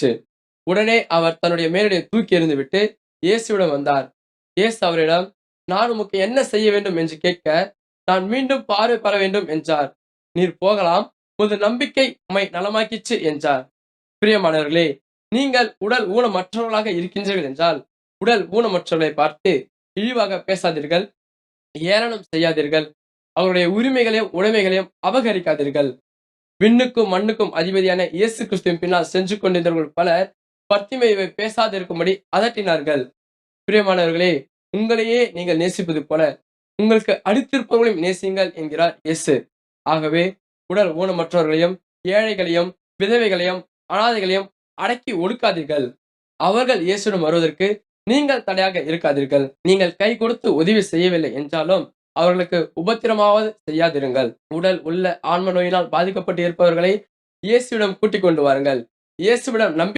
வந்துச்சு. உடனே அவர் தன்னுடைய மேலடையை தூக்கி எறிந்துவிட்டு இயேசுவிடம் வந்தார். இயேசு அவரிடம், நான் உமக்கு என்ன செய்ய வேண்டும் என்று கேட்க, நான் மீண்டும் பார்வை பெற வேண்டும் என்றார். நீர் போகலாம், உமது நம்பிக்கை உம்மை நலமாக்கிற்று என்றார். பிரியமானவர்களே, நீங்கள் உடல் ஊனமற்றவர்களாக இருக்கின்றீர்கள் என்றால், உடல் ஊனமற்றவர்களை பார்த்து இழிவாக பேசாதீர்கள், ஏளனம் செய்யாதீர்கள், அவருடைய உரிமைகளையும் உடைமைகளையும் அபகரிக்காதீர்கள். விண்ணுக்கும் மண்ணுக்கும் அதிபதியான இயேசு கிறிஸ்துவின் பின்னால் சென்று கொண்டிருந்தவர்கள் பலர் பர்த்திமேயுவை பேசாதிருக்கும்படி அதட்டினார்கள். பிரியமானவர்களே, உங்களையே நீங்கள் நேசிப்பது போல உங்களுக்கு அடுத்திருப்பவர்களையும் நேசியுங்கள் என்கிறார் இயேசு. ஆகவே உடல் ஊனமற்றவர்களையும், ஏழைகளையும், விதவைகளையும், அனாதைகளையும் அடக்கி ஒடுக்காதீர்கள். அவர்கள் இயேசுவிடம் வருவதற்கு நீங்கள் தடையாக இருக்காதீர்கள். நீங்கள் கை கொடுத்து உதவி செய்யவில்லை என்றாலும் அவர்களுக்கு உபத்திரமாவது செய்யாதிருங்கள். உடல் உள்ள ஆன்ம நோயினால் பாதிக்கப்பட்டு இருப்பவர்களை இயேசுவிடம் கூட்டிக் கொண்டு வாருங்கள். இயேசுவிடம் நம்பி